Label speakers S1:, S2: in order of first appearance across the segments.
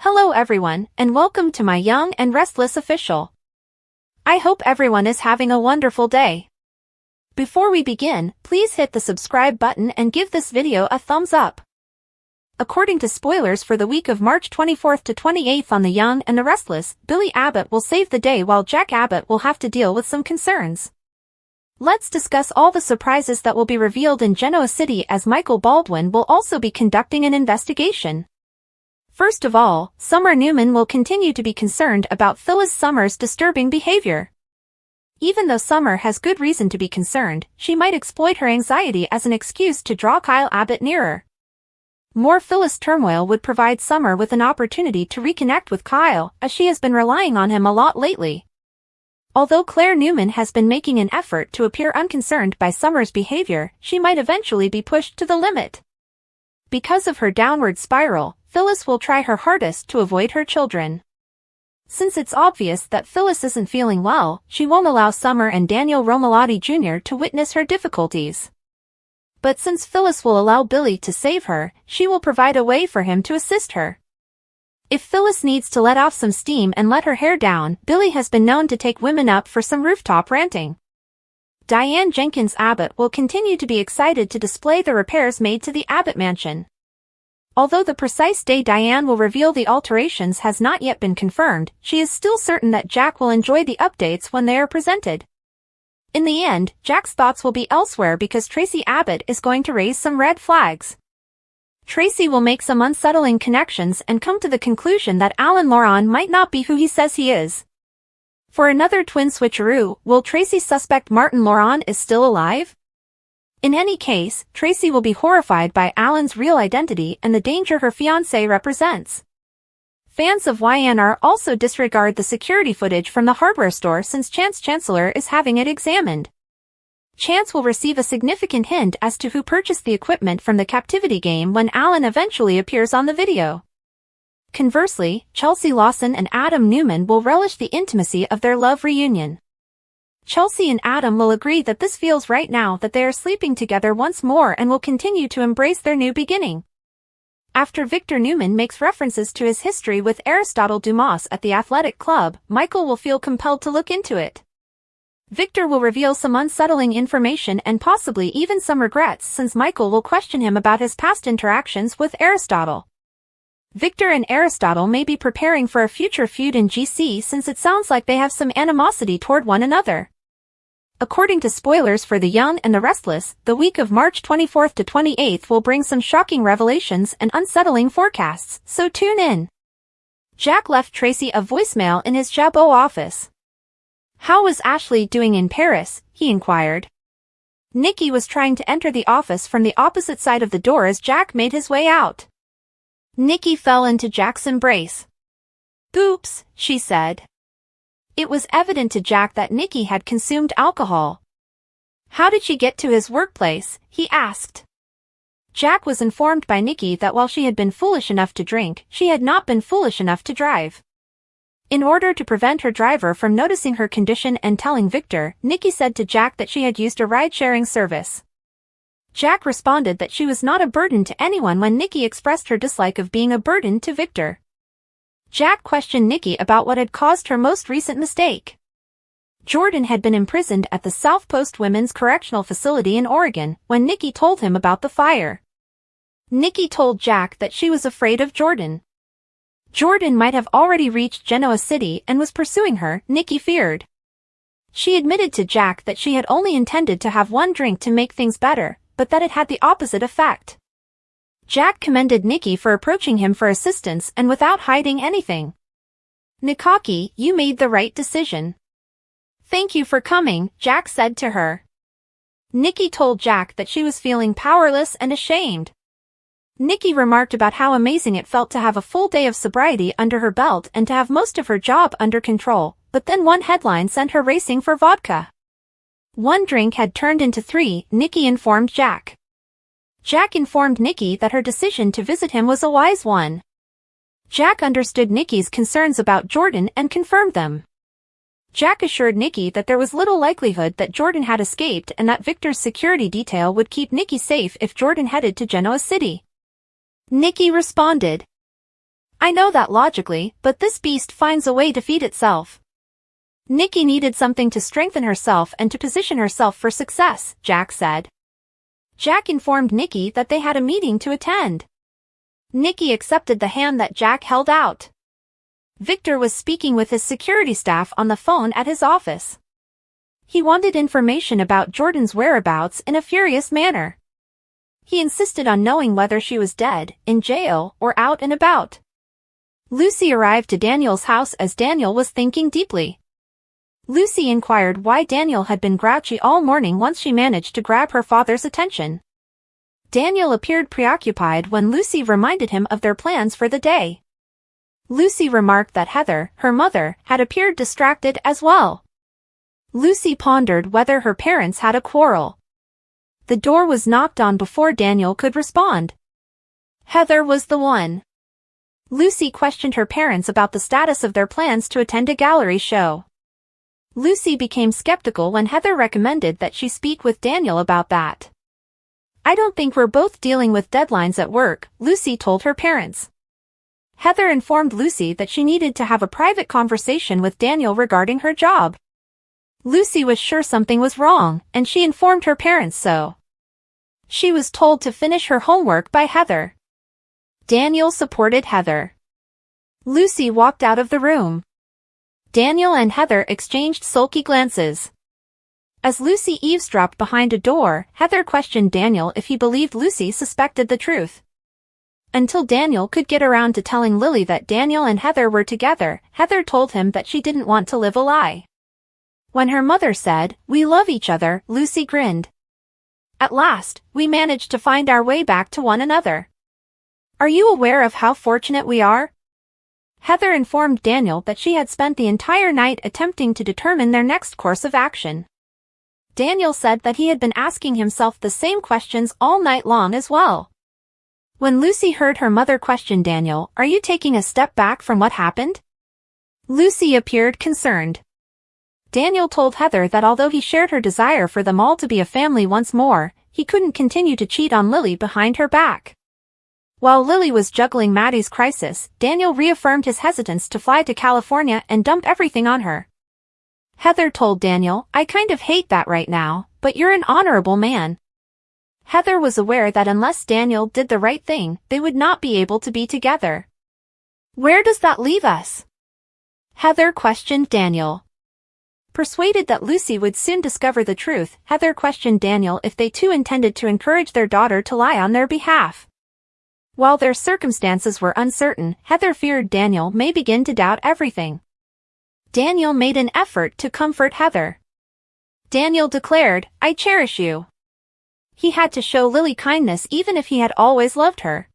S1: Hello everyone, and welcome to my Young and Restless official. I hope everyone is having a wonderful day. Before we begin, please hit the subscribe button and give this video a thumbs up. According to spoilers for the week of March 24th to 28th on The Young and the Restless, Billy Abbott will save the day while Jack Abbott will have to deal with some concerns. Let's discuss all the surprises that will be revealed in Genoa City, as Michael Baldwin will also be conducting an investigation. First of all, Summer Newman will continue to be concerned about Phyllis Summers' disturbing behavior. Even though Summer has good reason to be concerned, she might exploit her anxiety as an excuse to draw Kyle Abbott nearer. More Phyllis turmoil would provide Summer with an opportunity to reconnect with Kyle, as she has been relying on him a lot lately. Although Claire Newman has been making an effort to appear unconcerned by Summer's behavior, she might eventually be pushed to the limit. Because of her downward spiral, Phyllis will try her hardest to avoid her children. Since it's obvious that Phyllis isn't feeling well, she won't allow Summer and Daniel Romalotti Jr. to witness her difficulties. But since Phyllis will allow Billy to save her, she will provide a way for him to assist her. If Phyllis needs to let off some steam and let her hair down, Billy has been known to take women up for some rooftop ranting. Diane Jenkins Abbott will continue to be excited to display the repairs made to the Abbott mansion. Although the precise day Diane will reveal the alterations has not yet been confirmed, she is still certain that Jack will enjoy the updates when they are presented. In the end, Jack's thoughts will be elsewhere because Tracy Abbott is going to raise some red flags. Tracy will make some unsettling connections and come to the conclusion that Alan Laurent might not be who he says he is. For another twin switcheroo, will Tracy suspect Martin Laurent is still alive? In any case, Tracy will be horrified by Alan's real identity and the danger her fiancé represents. Fans of YNR also disregard the security footage from the hardware store since Chance Chancellor is having it examined. Chance will receive a significant hint as to who purchased the equipment from the Captivity game when Alan eventually appears on the video. Conversely, Chelsea Lawson and Adam Newman will relish the intimacy of their love reunion. Chelsea and Adam will agree that this feels right now that they are sleeping together once more and will continue to embrace their new beginning. After Victor Newman makes references to his history with Aristotle Dumas at the athletic club, Michael will feel compelled to look into it. Victor will reveal some unsettling information and possibly even some regrets, since Michael will question him about his past interactions with Aristotle. Victor and Aristotle may be preparing for a future feud in GC, since it sounds like they have some animosity toward one another. According to spoilers for The Young and the Restless, the week of March 24th to 28th will bring some shocking revelations and unsettling forecasts, so tune in. Jack left Tracy a voicemail in his Jabot office. "How was Ashley doing in Paris?" he inquired. Nikki was trying to enter the office from the opposite side of the door as Jack made his way out. Nikki fell into Jack's embrace. "Oops," she said. It was evident to Jack that Nikki had consumed alcohol. "How did she get to his workplace?" he asked. Jack was informed by Nikki that while she had been foolish enough to drink, she had not been foolish enough to drive. In order to prevent her driver from noticing her condition and telling Victor, Nikki said to Jack that she had used a ride-sharing service. Jack responded that she was not a burden to anyone when Nikki expressed her dislike of being a burden to Victor. Jack questioned Nikki about what had caused her most recent mistake. Jordan had been imprisoned at the South Post Women's Correctional Facility in Oregon when Nikki told him about the fire. Nikki told Jack that she was afraid of Jordan. Jordan might have already reached Genoa City and was pursuing her, Nikki feared. She admitted to Jack that she had only intended to have one drink to make things better, but that it had the opposite effect. Jack commended Nikki for approaching him for assistance and without hiding anything. "Nikaki, you made the right decision." "Thank you for coming," Jack said to her. Nikki told Jack that she was feeling powerless and ashamed. Nikki remarked about how amazing it felt to have a full day of sobriety under her belt and to have most of her job under control, but then one headline sent her racing for vodka. One drink had turned into 3, Nikki informed Jack. Jack informed Nikki that her decision to visit him was a wise one. Jack understood Nikki's concerns about Jordan and confirmed them. Jack assured Nikki that there was little likelihood that Jordan had escaped and that Victor's security detail would keep Nikki safe if Jordan headed to Genoa City. Nikki responded, I know that logically, but this beast finds a way to feed itself. Nikki needed something to strengthen herself and to position herself for success, Jack said. Jack informed Nikki that they had a meeting to attend. Nikki accepted the hand that Jack held out. Victor was speaking with his security staff on the phone at his office. He wanted information about Jordan's whereabouts in a furious manner. He insisted on knowing whether she was dead, in jail, or out and about. Lucy arrived to Daniel's house as Daniel was thinking deeply. Lucy inquired why Daniel had been grouchy all morning once she managed to grab her father's attention. Daniel appeared preoccupied when Lucy reminded him of their plans for the day. Lucy remarked that Heather, her mother, had appeared distracted as well. Lucy pondered whether her parents had a quarrel. The door was knocked on before Daniel could respond. Heather was the one. Lucy questioned her parents about the status of their plans to attend a gallery show. Lucy became skeptical when Heather recommended that she speak with Daniel about that. I don't think we're both dealing with deadlines at work, Lucy told her parents. Heather informed Lucy that she needed to have a private conversation with Daniel regarding her job. Lucy was sure something was wrong, and she informed her parents so. She was told to finish her homework by Heather. Daniel supported Heather. Lucy walked out of the room. Daniel and Heather exchanged sulky glances. As Lucy eavesdropped behind a door, Heather questioned Daniel if he believed Lucy suspected the truth. Until Daniel could get around to telling Lily that Daniel and Heather were together, Heather told him that she didn't want to live a lie. When her mother said, "We love each other," Lucy grinned. At last, we managed to find our way back to one another. Are you aware of how fortunate we are? Heather informed Daniel that she had spent the entire night attempting to determine their next course of action. Daniel said that he had been asking himself the same questions all night long as well. When Lucy heard her mother question Daniel, "Are you taking a step back from what happened?" Lucy appeared concerned. Daniel told Heather that although he shared her desire for them all to be a family once more, he couldn't continue to cheat on Lily behind her back. While Lily was juggling Maddie's crisis, Daniel reaffirmed his hesitance to fly to California and dump everything on her. Heather told Daniel, "I kind of hate that right now, but you're an honorable man." Heather was aware that unless Daniel did the right thing, they would not be able to be together. Where does that leave us? Heather questioned Daniel. Persuaded that Lucy would soon discover the truth, Heather questioned Daniel if they too intended to encourage their daughter to lie on their behalf. While their circumstances were uncertain, Heather feared Daniel may begin to doubt everything. Daniel made an effort to comfort Heather. Daniel declared, "I cherish you." He had to show Lily kindness even if he had always loved her.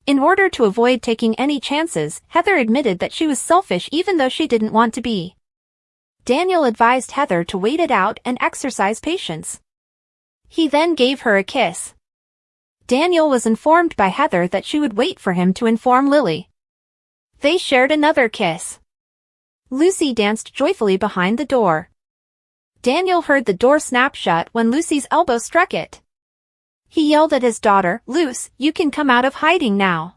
S1: In order to avoid taking any chances, Heather admitted that she was selfish even though she didn't want to be. Daniel advised Heather to wait it out and exercise patience. He then gave her a kiss. Daniel was informed by Heather that she would wait for him to inform Lily. They shared another kiss. Lucy danced joyfully behind the door. Daniel heard the door snap shut when Lucy's elbow struck it. He yelled at his daughter, "Luce, you can come out of hiding now."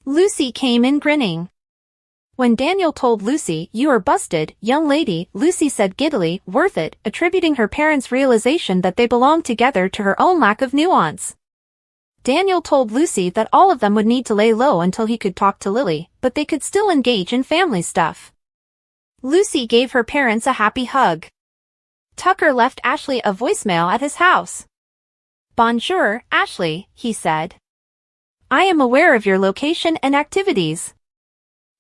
S1: Lucy came in grinning. When Daniel told Lucy, "You are busted, young lady," Lucy said giddily, "Worth it," attributing her parents' realization that they belonged together to her own lack of nuance. Daniel told Lucy that all of them would need to lay low until he could talk to Lily, but they could still engage in family stuff. Lucy gave her parents a happy hug. Tucker left Ashley a voicemail at his house. "Bonjour, Ashley," he said. "I am aware of your location and activities."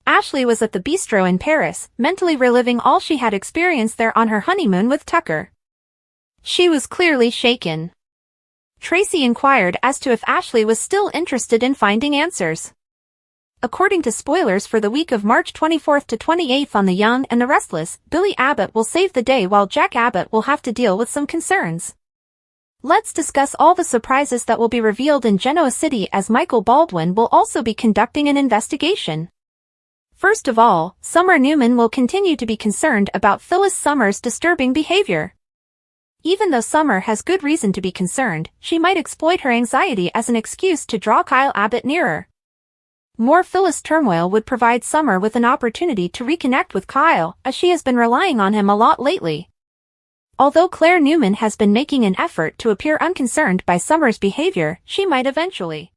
S1: Ashley was at the bistro in Paris, mentally reliving all she had experienced there on her honeymoon with Tucker. She was clearly shaken. Tracy inquired as to if Ashley was still interested in finding answers. According to spoilers for the week of March 24th to 28th on The Young and the Restless, Billy Abbott will save the day while Jack Abbott will have to deal with some concerns. Let's discuss all the surprises that will be revealed in Genoa City as Michael Baldwin will also be conducting an investigation. First of all, Summer Newman will continue to be concerned about Phyllis Summers' disturbing behavior. Even though Summer has good reason to be concerned, she might exploit her anxiety as an excuse to draw Kyle Abbott nearer. More Phyllis turmoil would provide Summer with an opportunity to reconnect with Kyle, as she has been relying on him a lot lately. Although Claire Newman has been making an effort to appear unconcerned by Summer's behavior, she might eventually